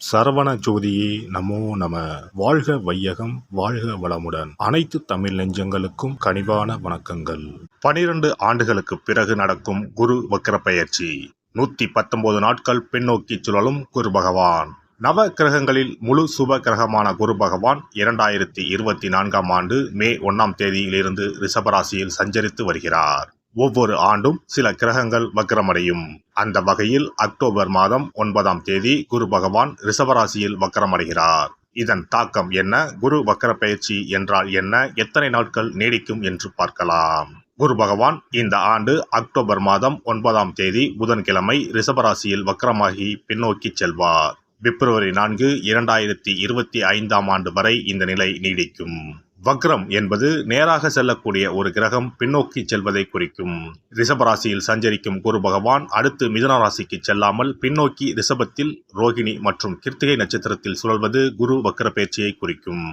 சரவண ஜோதியே நமோ நம. வாழ்க வையகம், வாழ்க வளமுடன். அனைத்து தமிழ் நெஞ்சங்களுக்கும் கனிவான வணக்கங்கள். 12 ஆண்டுகளுக்கு பிறகு நடக்கும் குரு வக்ர பெயர்ச்சி. 119 நாட்கள் பின்னோக்கி சுழலும் குரு பகவான். நவ கிரகங்களில் முழு சுப கிரகமான குரு பகவான் 2024ஆம் ஆண்டு மே 1ஆம் தேதியிலிருந்து ரிஷபராசியில் சஞ்சரித்து வருகிறார். ஒவ்வொரு ஆண்டும் சில கிரகங்கள் வக்ரமடையும். அந்த வகையில் அக்டோபர் மாதம் 9ஆம் தேதி குரு பகவான் ரிஷபராசியில் வக்ரமடைகிறார். இதன் தாக்கம் என்ன? குரு வக்ர பயிற்சி என்றால் என்ன? எத்தனை நாட்கள் நீடிக்கும் என்று பார்க்கலாம். குரு பகவான் இந்த ஆண்டு அக்டோபர் மாதம் 9ஆம் தேதி புதன்கிழமை ரிஷபராசியில் வக்ரமாகி பின்னோக்கி செல்வார். பிப்ரவரி 4, 2025ஆம் ஆண்டு வரை இந்த நிலை நீடிக்கும். வக்ரம் என்பது நேராக செல்லக்கூடிய ஒரு கிரகம் பின்னோக்கி செல்வதை குறிக்கும். ரிஷபராசியில் சஞ்சரிக்கும் குரு பகவான் அடுத்து மிதுன ராசிக்கு செல்லாமல் பின்னோக்கி ரிஷபத்தில் ரோகிணி மற்றும் கிருத்திகை நட்சத்திரத்தில் சுழல்வது குரு வக்ர பயிற்சியை குறிக்கும்.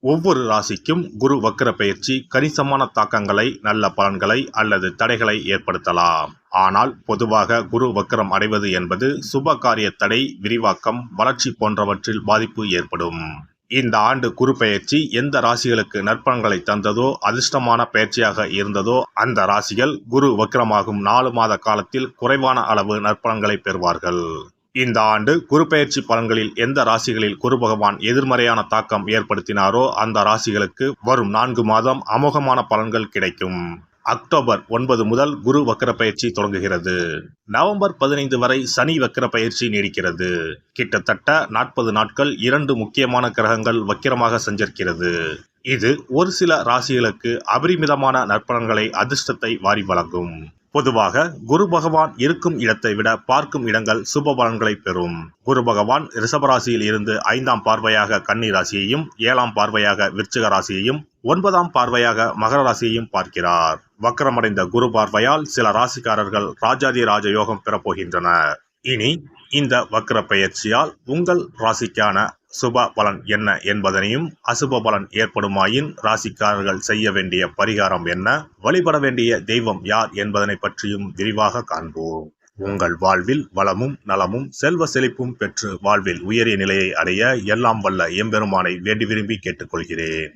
ஒவ்வொரு ராசிக்கும் குரு வக்ர பயிற்சி கணிசமான தாக்கங்களை, நல்ல பலன்களை அல்லது தடைகளை ஏற்படுத்தலாம். ஆனால் பொதுவாக குரு வக்ரம் அடைவது என்பது சுப காரிய தடை, விரிவாக்கம், வளர்ச்சி போன்றவற்றில் பாதிப்பு ஏற்படும். இந்த ஆண்டு குரு பெயர்ச்சி எந்த ராசிகளுக்கு நற்பலன்களை தந்ததோ, அதிர்ஷ்டமான பயிற்சியாக இருந்ததோ அந்த ராசிகள் குரு வக்ரமாகும் 4 மாத காலத்தில் குறைவான அளவு நற்பலன்களை பெறுவார்கள். இந்த ஆண்டு குரு பெயர்ச்சி பலன்களில் எந்த ராசிகளில் குரு பகவான் எதிர்மறையான தாக்கம் ஏற்படுத்தினாரோ அந்த ராசிகளுக்கு வரும் 4 மாதம் அமோகமான பலன்கள் கிடைக்கும். அக்டோபர் 9 முதல் குரு வக்ர பயிற்சி தொடங்குகிறது. நவம்பர் 15 வரை சனி வக்ர பயிற்சி நீடிக்கிறது. கிட்டத்தட்ட 40 நாட்கள் 2 முக்கியமான கிரகங்கள் வக்கிரமாக சஞ்சரிக்கிறது. இது ஒரு சில ராசிகளுக்கு அபரிமிதமான நற்பலன்களை, அதிர்ஷ்டத்தை வாரி வழங்கும். பொதுவாக குரு பகவான் இருக்கும் இடத்தை விட பார்க்கும் இடங்கள் சுப பலன்களை பெறும். குரு பகவான் ரிஷபராசியில் இருந்து 5ஆம் பார்வையாக கன்னி ராசியையும், 7ஆம் பார்வையாக விருச்சிக ராசியையும், 9ஆம் பார்வையாக மகர ராசியையும் பார்க்கிறார். வக்ரமடைந்த குரு பார்வையால் சில ராசிக்காரர்கள் ராஜாதி ராஜ யோகம் பெறப்போகின்றனர். இனி இந்த வக்ர பெயர்ச்சியால் உங்கள் ராசிக்கான சுப பலன் என்ன என்பதனையும், அசுப பலன் ஏற்படுமாயின் ராசிக்காரர்கள் செய்ய வேண்டிய பரிகாரம் என்ன, வழிபட வேண்டிய தெய்வம் யார் என்பதனை பற்றியும் விரிவாக காண்போம். உங்கள் வாழ்வில் வளமும் நலமும் செல்வ செழிப்பும் பெற்று வாழ்வில் உயரிய நிலையை அடைய எல்லாம் வல்ல எம்பெருமானை வேண்டி விரும்பி கேட்டுக்கொள்கிறேன்.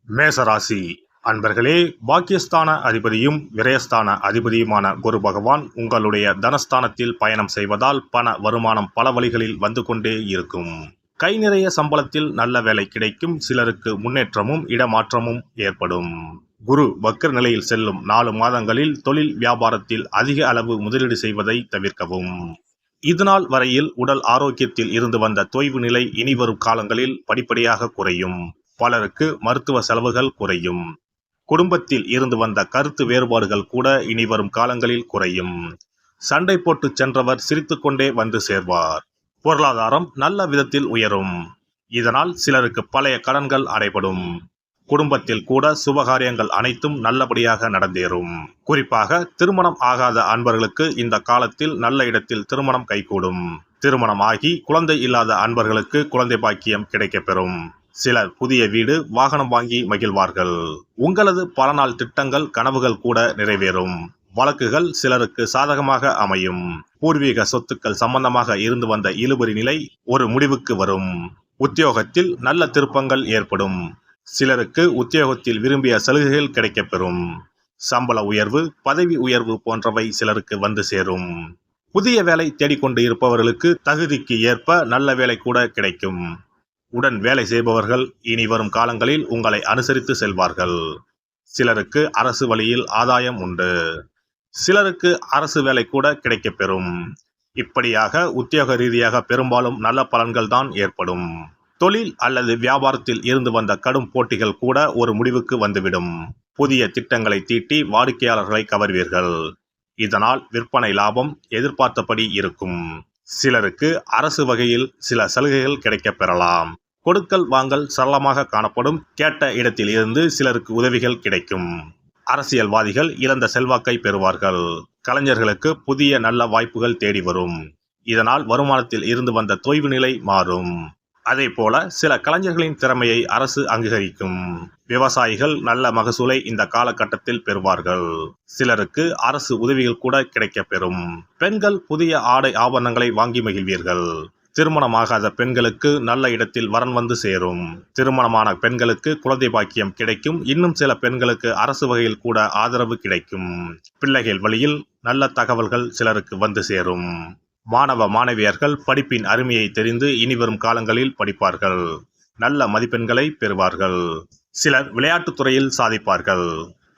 மேசராசி அன்பர்களே, பாக்கியஸ்தான அதிபதியும் விரயஸ்தான அதிபதியுமான குரு பகவான் உங்களுடைய தனஸ்தானத்தில் பயணம் செய்வதால் பண வருமானம் பல வழிகளில் வந்து கொண்டே இருக்கும். கை நிறைய சம்பளத்தில் நல்ல வேலை கிடைக்கும். சிலருக்கு முன்னேற்றமும் இடமாற்றமும் ஏற்படும். குரு வக்ர நிலையில் செல்லும் 4 மாதங்களில் தொழில் வியாபாரத்தில் அதிக அளவு முதலீடு செய்வதை தவிர்க்கவும். இதுநாள் வரையில் உடல் ஆரோக்கியத்தில் இருந்து வந்த தொய்வு நிலை இனி வரும் காலங்களில் படிப்படியாக குறையும். பலருக்கு மருத்துவ செலவுகள் குறையும். குடும்பத்தில் இருந்து வந்த கருத்து வேறுபாடுகள் கூட இனி வரும் காலங்களில் குறையும். சண்டை போட்டு சென்றவர் சிரித்துக்கொண்டே வந்து சேர்வார். பொருளாதாரம் நல்ல விதத்தில் உயரும். இதனால் சிலருக்கு பழைய கடன்கள் அடைபடும். குடும்பத்தில் கூட சுபகாரியங்கள் அனைத்தும் நல்லபடியாக நடந்தேறும். குறிப்பாக திருமணம் ஆகாத அன்பர்களுக்கு இந்த காலத்தில் நல்ல இடத்தில் திருமணம் கைகூடும். திருமணம் ஆகி குழந்தை இல்லாத அன்பர்களுக்கு குழந்தை பாக்கியம் கிடைக்கப்பெறும். சிலர் புதிய வீடு, வாகனம் வாங்கி மகிழ்வார்கள். உங்களது பல நாள் திட்டங்கள், கனவுகள் கூட நிறைவேறும். வழக்குகள் சிலருக்கு சாதகமாக அமையும். பூர்வீக சொத்துக்கள் சம்பந்தமாக இருந்து வந்த இழுபறி நிலை ஒரு முடிவுக்கு வரும். உத்தியோகத்தில் நல்ல திருப்பங்கள் ஏற்படும். சிலருக்கு உத்தியோகத்தில் விரும்பிய சலுகைகள் கிடைக்கப்பெறும். சம்பள உயர்வு, பதவி உயர்வு போன்றவை சிலருக்கு வந்து சேரும். புதிய வேலை தேடிக்கொண்டு இருப்பவர்களுக்கு தகுதிக்கு ஏற்ப நல்ல வேலை கூட கிடைக்கும். உடன் வேலை செய்பவர்கள் இனி வரும் காலங்களில் உங்களை அனுசரித்து செல்வார்கள். சிலருக்கு அரசு வழியில் ஆதாயம் உண்டு. சிலருக்கு அரசு வேலை கூட கிடைக்கப்பெறும். இப்படியாக உத்தியோக ரீதியாக பெரும்பாலும் நல்ல பலன்கள் தான் ஏற்படும். தொழில் அல்லது வியாபாரத்தில் இருந்து வந்த கடும் போட்டிகள் கூட ஒரு முடிவுக்கு வந்துவிடும். புதிய திட்டங்களை தீட்டி வாடிக்கையாளர்களை கவர்வீர்கள். இதனால் விற்பனை லாபம் எதிர்பார்த்தபடி இருக்கும். சிலருக்கு அரசு வகையில் சில சலுகைகள் கிடைக்கப் பெறலாம். கொடுக்கல் வாங்கல் சரளமாக காணப்படும். கேட்ட இடத்தில் இருந்து சிலருக்கு உதவிகள் கிடைக்கும். அரசியல்வாதிகள் இழந்த செல்வாக்கை பெறுவார்கள். கலைஞர்களுக்கு புதிய நல்ல வாய்ப்புகள் தேடி வரும். இதனால் வருமானத்தில் இருந்து வந்த தொய்வு நிலை மாறும். அதே போல சில கலைஞர்களின் திறமையை அரசு அங்கீகரிக்கும். விவசாயிகள் நல்ல மகசூலை இந்த காலகட்டத்தில் பெறுவார்கள். சிலருக்கு அரசு உதவிகள் கூட கிடைக்கப் பெறும். பெண்கள் புதிய ஆடை ஆபரணங்களை வாங்கி மகிழ்வீர்கள். திருமணமாகாத பெண்களுக்கு நல்ல இடத்தில் வரன் வந்து சேரும். திருமணமான பெண்களுக்கு குழந்தை பாக்கியம் கிடைக்கும். இன்னும் சில பெண்களுக்கு அரசு வகையில் கூட ஆதரவு கிடைக்கும். பிள்ளைகள் வழியில் நல்ல தகவல்கள் சிலருக்கு வந்து சேரும். மாணவ மாணவியர்கள் படிப்பின் அருமையை தெரிந்து இனிவரும் காலங்களில் படிப்பார்கள். நல்ல மதிப்பெண்களை பெறுவார்கள். சிலர் விளையாட்டுத் துறையில் சாதிப்பார்கள்.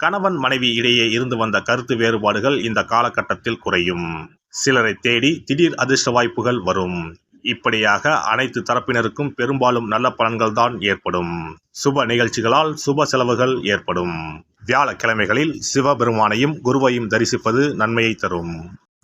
கணவன் மனைவி இடையே இருந்து வந்த கருத்து வேறுபாடுகள் இந்த காலகட்டத்தில் குறையும். சிலரை தேடி திடீர் அதிர்ஷ்ட வாய்ப்புகள் வரும். இப்படியாக அனைத்து தரப்பினருக்கும் பெரும்பாலும் நல்ல பலன்கள் தான் ஏற்படும். சுப நிகழ்ச்சிகளால் சுப செலவுகள் ஏற்படும். வியாழக்கிழமைகளில் சிவபெருமானையும் குருவையும் தரிசிப்பது நன்மையை தரும்.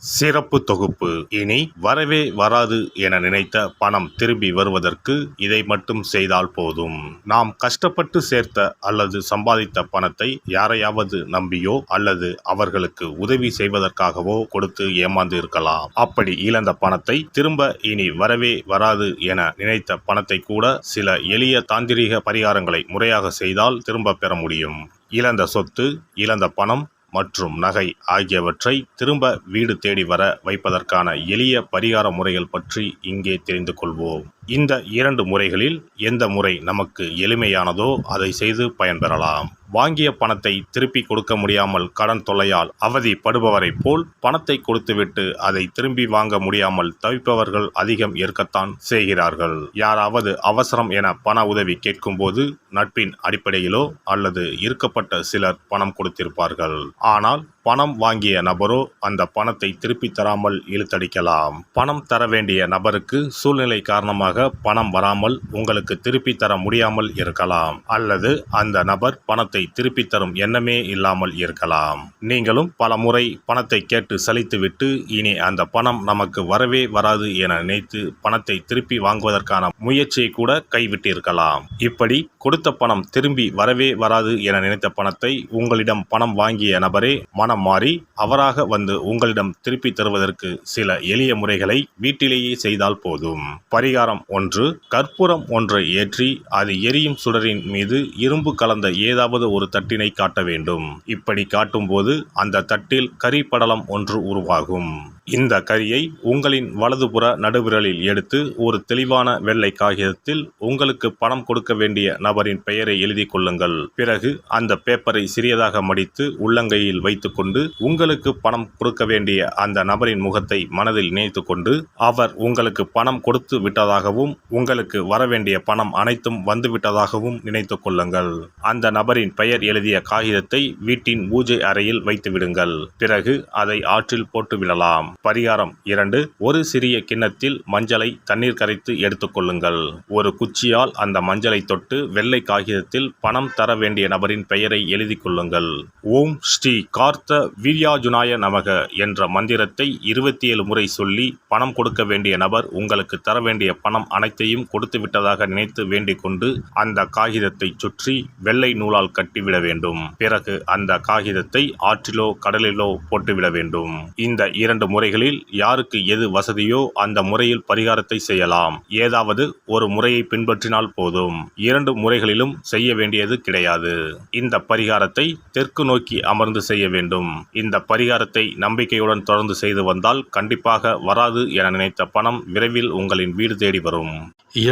சிறப்பு தொகுப்பு. இனி வரவே வராது என நினைத்த பணம் திரும்பி வருவதற்கு இதை மட்டும் செய்தால் போதும். நாம் கஷ்டப்பட்டு சேர்த்த அல்லது சம்பாதித்த பணத்தை யாரையாவது நம்பியோ அல்லது அவர்களுக்கு உதவி செய்வதற்காகவோ கொடுத்து ஏமாந்து இருக்கலாம். அப்படி இழந்த பணத்தை திரும்ப இனி வரவே வராது என நினைத்த பணத்தை கூட சில எளிய தாந்திரீக பரிகாரங்களை முறையாக செய்தால் திரும்ப பெற முடியும். இழந்த சொத்து, இழந்த பணம் மற்றும் நகை ஆகியவற்றை திரும்ப வீடு தேடி வர வைப்பதற்கான எளிய பரிகார முறைகள் பற்றி இங்கே தெரிந்து கொள்வோம். இந்த 2 முறைகளில் எந்த முறை நமக்கு எளிமையானதோ அதை செய்து பயன்பெறலாம். வாங்கிய பணத்தை திருப்பி கொடுக்க முடியாமல் கடன் தொல்லையால் அவதிப்படுபவரை போல் பணத்தை கொடுத்துவிட்டு அதை திரும்பி வாங்க முடியாமல் தவிப்பவர்கள் அதிகம் இருக்கத்தான் செய்கிறார்கள். யாராவது அவசரம் என பண உதவி கேட்கும்போது நட்பின் அடிப்படையிலோ அல்லது இருக்கப்பட்ட சிலர் பணம் கொடுத்திருப்பார்கள். ஆனால் பணம் வாங்கிய நபரோ அந்த பணத்தை திருப்பி தராமல் இழுத்தடிக்கலாம். பணம் தர வேண்டிய நபருக்கு சூழ்நிலை காரணமாக பணம் வராமல் உங்களுக்கு திருப்பி தர முடியாமல் இருக்கலாம். அல்லது அந்த நபர் பணத்தை திருப்பி தரும் எண்ணமே இல்லாமல் இருக்கலாம். நீங்களும் பல முறை பணத்தை கேட்டு சலித்துவிட்டு இனி அந்த பணம் நமக்கு வரவே வராது என நினைத்து பணத்தை திருப்பி வாங்குவதற்கான முயற்சியை கூட கைவிட்டிருக்கலாம். இப்படி கொடுத்த பணம் திரும்பி வரவே வராது என நினைத்த பணத்தை உங்களிடம் பணம் வாங்கிய நபரே மனம் மாறி அவராக வந்து உங்களிடம் திருப்பி தருவதற்கு சில எளிய முறைகளை வீட்டிலேயே செய்தால் போதும். பரிகாரம் 1. கற்பூரம் ஒன்றை ஏற்றி அது எரியும் சுடரின் மீது இரும்பு கலந்த ஏதாவது ஒரு தட்டினை காட்ட வேண்டும். இப்படி காட்டும் போது அந்த தட்டில் கரி படலம் ஒன்று உருவாகும். இந்த கரியை உங்களின் வலதுபுற நடுவிரலில் எடுத்து ஒரு தெளிவான வெள்ளை காகிதத்தில் உங்களுக்கு பணம் கொடுக்க வேண்டிய நபரின் பெயரை எழுதி கொள்ளுங்கள். பிறகு அந்த பேப்பரை சிறியதாக மடித்து உள்ளங்கையில் வைத்துக்கொண்டு உங்களுக்கு பணம் கொடுக்க வேண்டிய அந்த நபரின் முகத்தை மனதில் நினைத்து கொண்டு அவர் உங்களுக்கு பணம் கொடுத்து விட்டதாகவும் உங்களுக்கு வரவேண்டிய பணம் அனைத்தும் வந்துவிட்டதாகவும் நினைத்து கொள்ளுங்கள். அந்த நபரின் பெயர் எழுதிய காகிதத்தை வீட்டின் பூஜை அறையில் வைத்து விடுங்கள். பிறகு அதை ஆற்றில் போட்டு விடலாம். பரிகாரம் 2. ஒரு சிறிய கிண்ணத்தில் மஞ்சளை தண்ணீர் கரைத்து எடுத்துக்கொள்ளுங்கள். ஒரு குச்சியால் அந்த மஞ்சளை தொட்டு வெள்ளை காகிதத்தில் பணம் தர வேண்டிய நபரின் பெயரை எழுதி கொள்ளுங்கள். ஓம் ஸ்ரீ கார்த்த வீர்யாஜுனாய நமக என்ற மந்திரத்தை 27 முறை சொல்லி பணம் கொடுக்க வேண்டிய நபர் உங்களுக்கு தர வேண்டிய பணம் அனைத்தையும் கொடுத்து விட்டதாக நினைத்து வேண்டிக் கொண்டு அந்த காகிதத்தை சுற்றி வெள்ளை நூலால் கட்டிவிட வேண்டும். பிறகு அந்த காகிதத்தை ஆற்றிலோ கடலிலோ போட்டுவிட வேண்டும். இந்த 2 முறைகளில் யாருக்கு எது வசதியோ அந்த முறையில் பரிகாரத்தை செய்யலாம். ஏதாவது ஒரு முறையை பின்பற்றினால் போதும். 2 முறைகளிலும் செய்ய வேண்டியது கிடையாது. இந்த பரிகாரத்தை தெற்கு நோக்கி அமர்ந்து செய்ய வேண்டும். இந்த பரிகாரத்தை நம்பிக்கையுடன் தொடர்ந்து செய்து வந்தால் கண்டிப்பாக வராது என நினைத்த பணம் விரைவில் உங்களின் வீடு தேடி வரும்.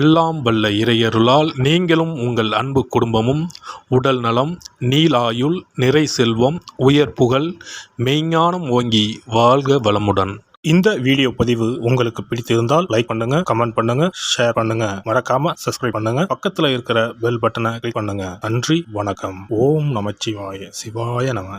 எல்லாம் வல்ல இறையருளால் நீங்களும் உங்கள் அன்பு குடும்பமும் உடல் நலம், நீலாயுள், நிறை செல்வம், உயர் புகழ், மெய்ஞானம் ஓங்கி வாழ்க வளமுடன். இந்த வீடியோ பதிவு உங்களுக்கு பிடித்திருந்தால் லைக் பண்ணுங்க, கமெண்ட் பண்ணுங்க, ஷேர் பண்ணுங்க. மறக்காம சப்ஸ்கிரைப் பண்ணுங்க. பக்கத்துல இருக்கிற பெல் பட்டனை கிளிக் பண்ணுங்க. நன்றி, வணக்கம். ஓம் நமச்சிவாய. சிவாய நம.